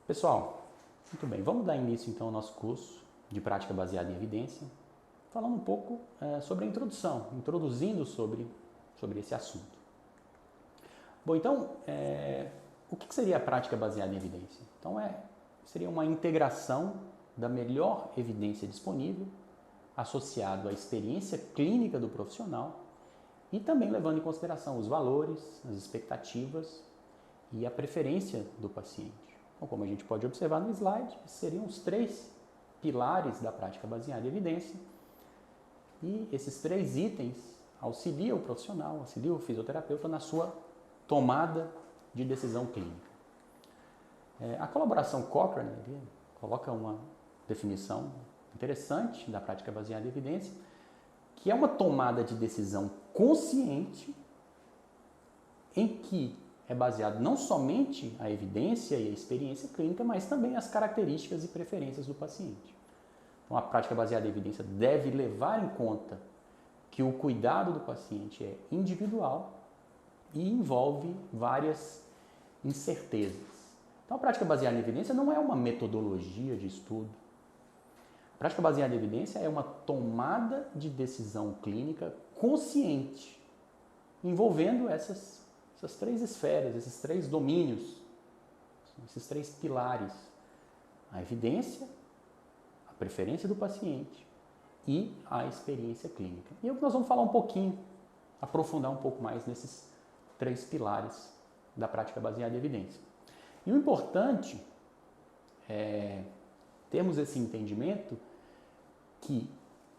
Pessoal, muito bem, vamos dar início então ao nosso curso de prática baseada em evidência, falando um pouco sobre a introdução, introduzindo sobre esse assunto. Bom, então, o que seria a prática baseada em evidência? Então, seria uma integração da melhor evidência disponível, associado à experiência clínica do profissional e também levando em consideração os valores, as expectativas e a preferência do paciente. Então, como a gente pode observar no slide, seriam os 3 pilares da prática baseada em evidência. E esses 3 itens auxiliam o profissional, auxiliam o fisioterapeuta na sua tomada de decisão clínica. A colaboração Cochrane coloca uma definição interessante da prática baseada em evidência, que é uma tomada de decisão consciente em que é baseado não somente a evidência e a experiência clínica, mas também as características e preferências do paciente. Então, a prática baseada em evidência deve levar em conta que o cuidado do paciente é individual e envolve várias incertezas. Então, a prática baseada em evidência não é uma metodologia de estudo. A prática baseada em evidência é uma tomada de decisão clínica consciente, envolvendo essas 3 esferas, esses 3 domínios, esses 3 pilares: a evidência, a preferência do paciente e a experiência clínica. E é o que nós vamos falar um pouquinho, aprofundar um pouco mais nesses 3 pilares da prática baseada em evidência. E o importante é termos esse entendimento que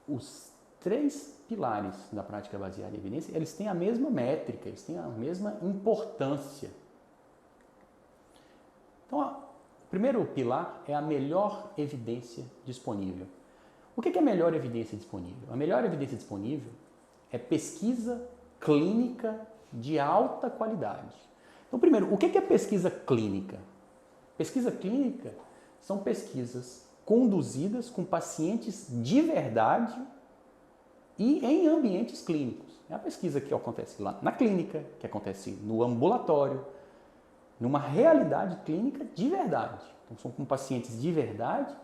os 3 pilares da prática baseada em evidência, eles têm a mesma métrica, eles têm a mesma importância. Então, o primeiro pilar é a melhor evidência disponível. O que é a melhor evidência disponível? A melhor evidência disponível é pesquisa clínica de alta qualidade. Então, primeiro, o que é pesquisa clínica? Pesquisa clínica são pesquisas conduzidas com pacientes de verdade e em ambientes clínicos. É a pesquisa que acontece lá na clínica, que acontece no ambulatório, numa realidade clínica de verdade. Então, são com pacientes de verdade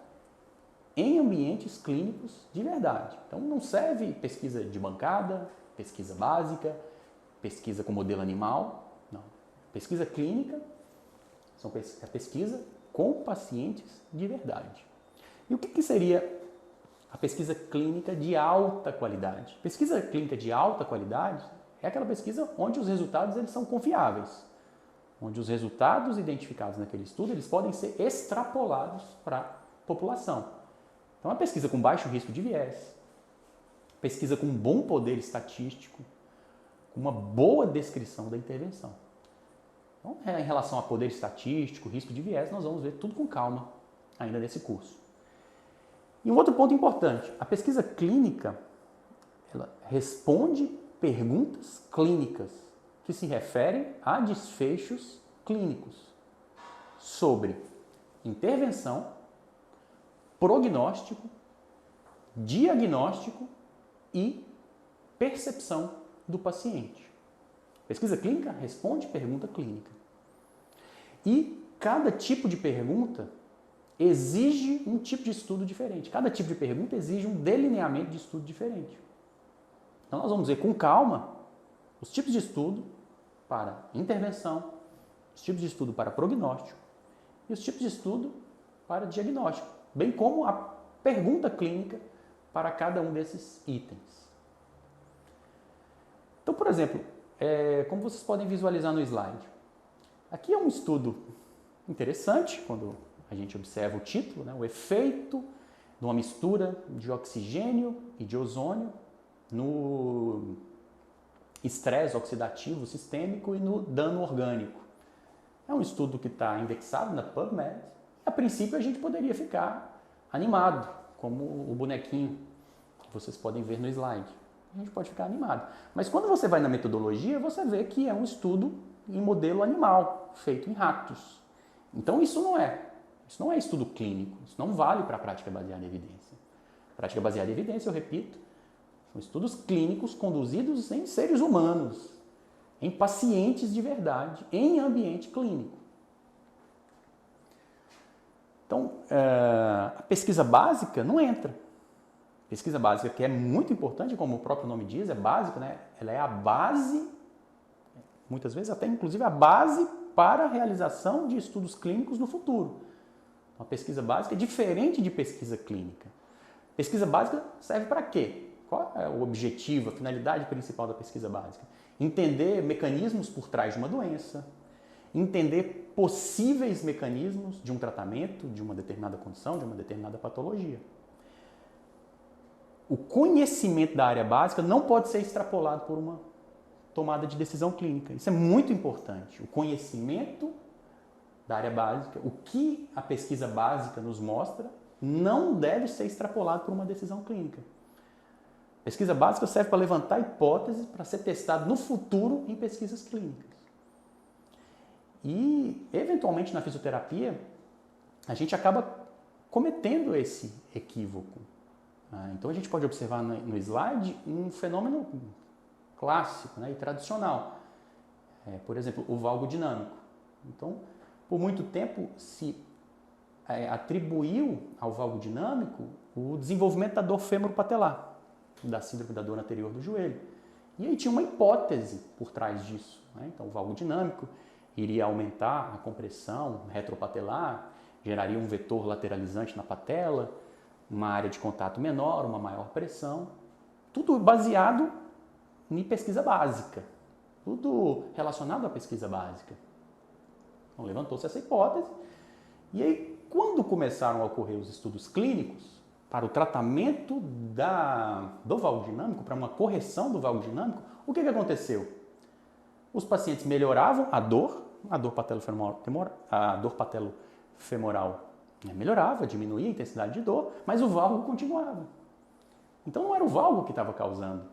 em ambientes clínicos de verdade. Então, não serve pesquisa de bancada, pesquisa básica, pesquisa com modelo animal. Não. Pesquisa clínica é pesquisa com pacientes de verdade. E o que seria a pesquisa clínica de alta qualidade? Pesquisa clínica de alta qualidade é aquela pesquisa onde os resultados eles são confiáveis, onde os resultados identificados naquele estudo eles podem ser extrapolados para a população. Então, é uma pesquisa com baixo risco de viés, pesquisa com bom poder estatístico, com uma boa descrição da intervenção. Então, em relação a poder estatístico, risco de viés, nós vamos ver tudo com calma ainda nesse curso. E um outro ponto importante, a pesquisa clínica, ela responde perguntas clínicas que se referem a desfechos clínicos sobre intervenção, prognóstico, diagnóstico e percepção do paciente. Pesquisa clínica responde pergunta clínica. E cada tipo de pergunta exige um tipo de estudo diferente. Cada tipo de pergunta exige um delineamento de estudo diferente. Então, nós vamos ver com calma os tipos de estudo para intervenção, os tipos de estudo para prognóstico e os tipos de estudo para diagnóstico, bem como a pergunta clínica para cada um desses itens. Então, por exemplo, como vocês podem visualizar no slide, aqui é um estudo interessante, quando a gente observa o título, né, o efeito de uma mistura de oxigênio e de ozônio no estresse oxidativo sistêmico e no dano orgânico. É um estudo que está indexado na PubMed. A princípio, a gente poderia ficar animado, como o bonequinho que vocês podem ver no slide. A gente pode ficar animado. Mas quando você vai na metodologia, você vê que é um estudo em modelo animal, feito em ratos. Então, isso não é estudo clínico, isso não vale para a prática baseada em evidência. Prática baseada em evidência, eu repito, são estudos clínicos conduzidos em seres humanos, em pacientes de verdade, em ambiente clínico. Então, a pesquisa básica não entra. Pesquisa básica, que é muito importante, como o próprio nome diz, é básica, né? Ela é a base, muitas vezes até inclusive a base para a realização de estudos clínicos no futuro. Então, a pesquisa básica é diferente de pesquisa clínica. Pesquisa básica serve para quê? Qual é o objetivo, a finalidade principal da pesquisa básica? Entender mecanismos por trás de uma doença, entender possíveis mecanismos de um tratamento, de uma determinada condição, de uma determinada patologia. O conhecimento da área básica não pode ser extrapolado por uma tomada de decisão clínica. Isso é muito importante. O conhecimento da área básica, o que a pesquisa básica nos mostra, não deve ser extrapolado por uma decisão clínica. A pesquisa básica serve para levantar hipóteses para ser testado no futuro em pesquisas clínicas. E, eventualmente, na fisioterapia, a gente acaba cometendo esse equívoco. Então, a gente pode observar no slide um fenômeno clássico, né, e tradicional. Por exemplo, o valgo dinâmico. Então, por muito tempo se atribuiu ao valgo dinâmico o desenvolvimento da dor fêmuro-patelar, da síndrome da dor anterior do joelho. E aí tinha uma hipótese por trás disso, né? Então, o valgo dinâmico iria aumentar a compressão retropatelar, geraria um vetor lateralizante na patela, uma área de contato menor, uma maior pressão, tudo baseado em pesquisa básica, tudo relacionado à pesquisa básica. Então, levantou-se essa hipótese, e aí, quando começaram a ocorrer os estudos clínicos para o tratamento do valgo dinâmico, para uma correção do valgo dinâmico, o que aconteceu? Os pacientes melhoravam a dor patelofemoral melhorava, diminuía a intensidade de dor, mas o valgo continuava. Então não era o valgo que estava causando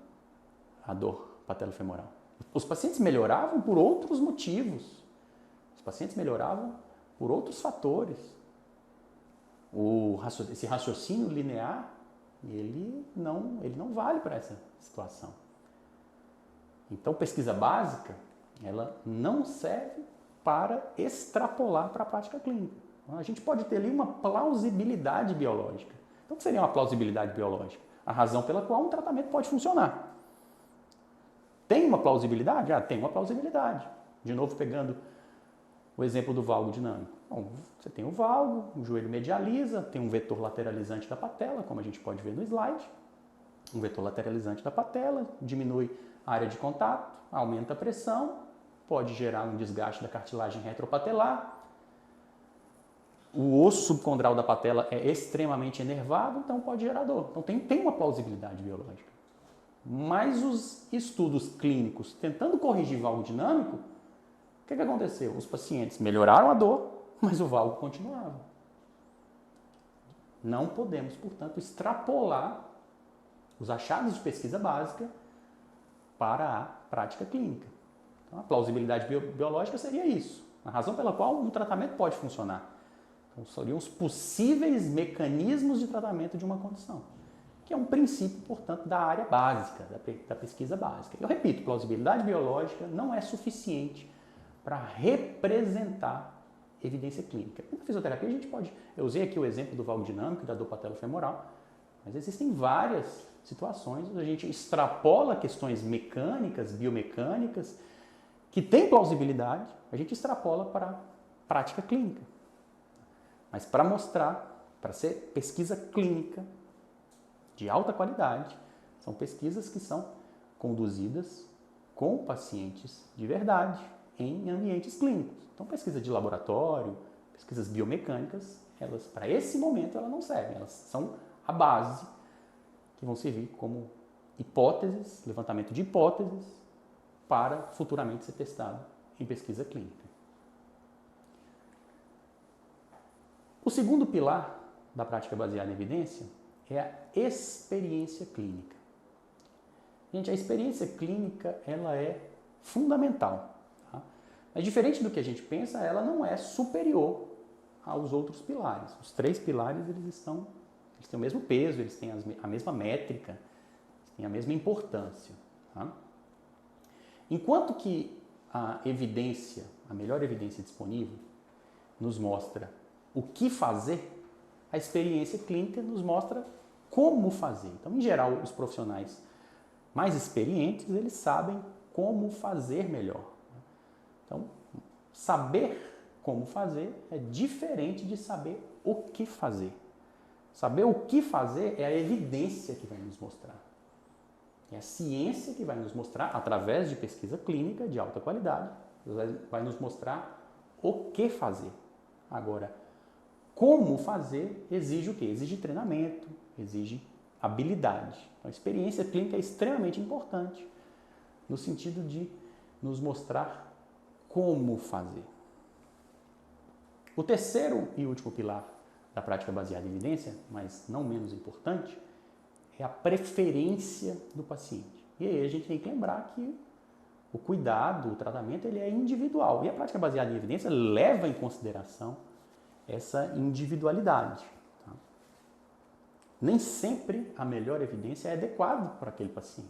a dor patelofemoral. Os pacientes melhoravam por outros motivos. Os pacientes melhoravam por outros fatores. Esse raciocínio linear, ele não vale para essa situação. Então, pesquisa básica, ela não serve para extrapolar para a prática clínica. A gente pode ter ali uma plausibilidade biológica. Então, o que seria uma plausibilidade biológica? A razão pela qual um tratamento pode funcionar. Tem uma plausibilidade? Tem uma plausibilidade. De novo, pegando o exemplo do valgo dinâmico. Bom, você tem o valgo, o joelho medializa, tem um vetor lateralizante da patela, como a gente pode ver no slide. Um vetor lateralizante da patela, diminui a área de contato, aumenta a pressão, pode gerar um desgaste da cartilagem retropatelar. O osso subcondral da patela é extremamente enervado, então pode gerar dor. Então tem uma plausibilidade biológica. Mas os estudos clínicos tentando corrigir valgo dinâmico, o que aconteceu? Os pacientes melhoraram a dor, mas o valgo continuava. Não podemos, portanto, extrapolar os achados de pesquisa básica para a prática clínica. Então, a plausibilidade biológica seria isso, a razão pela qual um tratamento pode funcionar. Então, seriam os possíveis mecanismos de tratamento de uma condição, que é um princípio, portanto, da área básica, da pesquisa básica. Eu repito, plausibilidade biológica não é suficiente para representar evidência clínica. Na fisioterapia a gente pode, eu usei aqui o exemplo do valgo dinâmico e da dor patelofemoral, mas existem várias situações onde a gente extrapola questões mecânicas, biomecânicas, que têm plausibilidade, a gente extrapola para a prática clínica. Mas para mostrar, para ser pesquisa clínica de alta qualidade, são pesquisas que são conduzidas com pacientes de verdade, em ambientes clínicos. Então, pesquisa de laboratório, pesquisas biomecânicas, elas, para esse momento, elas não servem. Elas são a base que vão servir como hipóteses, levantamento de hipóteses, para futuramente ser testado em pesquisa clínica. O segundo pilar da prática baseada em evidência é a experiência clínica. Gente, a experiência clínica ela é fundamental. Tá? Mas diferente do que a gente pensa, ela não é superior aos outros pilares. Os três pilares eles têm o mesmo peso, eles têm a mesma métrica, eles têm a mesma importância. Tá? Enquanto que a evidência, a melhor evidência disponível, nos mostra o que fazer, a experiência clínica nos mostra como fazer. Então, em geral, os profissionais mais experientes, eles sabem como fazer melhor. Então, saber como fazer é diferente de saber o que fazer. Saber o que fazer é a evidência que vai nos mostrar. É a ciência que vai nos mostrar, através de pesquisa clínica de alta qualidade, vai nos mostrar o que fazer. Agora, como fazer exige o quê? Exige treinamento, exige habilidade. Então, a experiência clínica é extremamente importante no sentido de nos mostrar como fazer. O terceiro e último pilar da prática baseada em evidência, mas não menos importante, é a preferência do paciente. E aí a gente tem que lembrar que o cuidado, o tratamento, ele é individual. E a prática baseada em evidência leva em consideração essa individualidade. Tá? Nem sempre a melhor evidência é adequada para aquele paciente.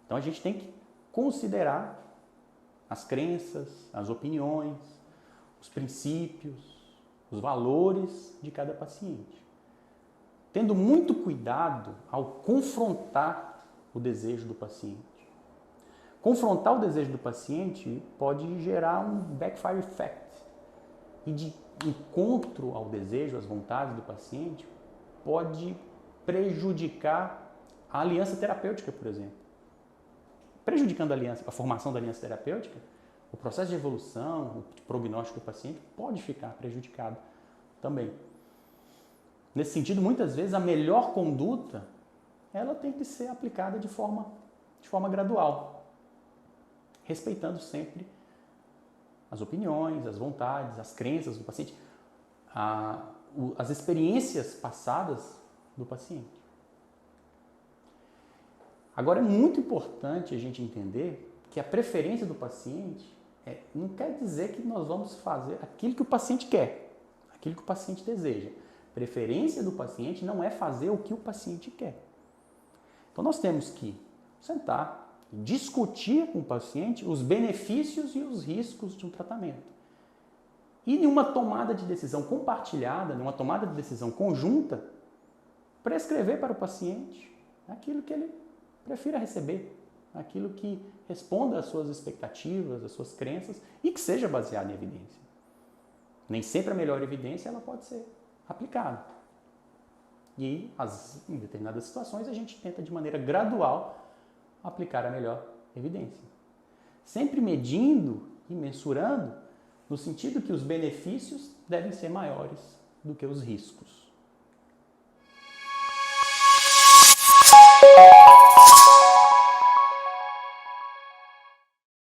Então a gente tem que considerar as crenças, as opiniões, os princípios, os valores de cada paciente. Tendo muito cuidado ao confrontar o desejo do paciente. Confrontar o desejo do paciente pode gerar um backfire effect. E de encontro ao desejo, às vontades do paciente, pode prejudicar a aliança terapêutica, por exemplo. Prejudicando a formação da aliança terapêutica, o processo de evolução, o prognóstico do paciente pode ficar prejudicado também. Nesse sentido, muitas vezes, a melhor conduta, ela tem que ser aplicada de forma gradual, respeitando sempre as opiniões, as vontades, as crenças do paciente, as experiências passadas do paciente. Agora, é muito importante a gente entender que a preferência do paciente não quer dizer que nós vamos fazer aquilo que o paciente quer, aquilo que o paciente deseja. Preferência do paciente não é fazer o que o paciente quer. Então, nós temos que sentar, discutir com o paciente os benefícios e os riscos de um tratamento. E em uma tomada de decisão compartilhada, numa tomada de decisão conjunta, prescrever para o paciente aquilo que ele prefira receber, aquilo que responda às suas expectativas, às suas crenças e que seja baseado em evidência. Nem sempre a melhor evidência ela pode ser aplicada. E em determinadas situações a gente tenta de maneira gradual aplicar a melhor evidência. Sempre medindo e mensurando no sentido que os benefícios devem ser maiores do que os riscos.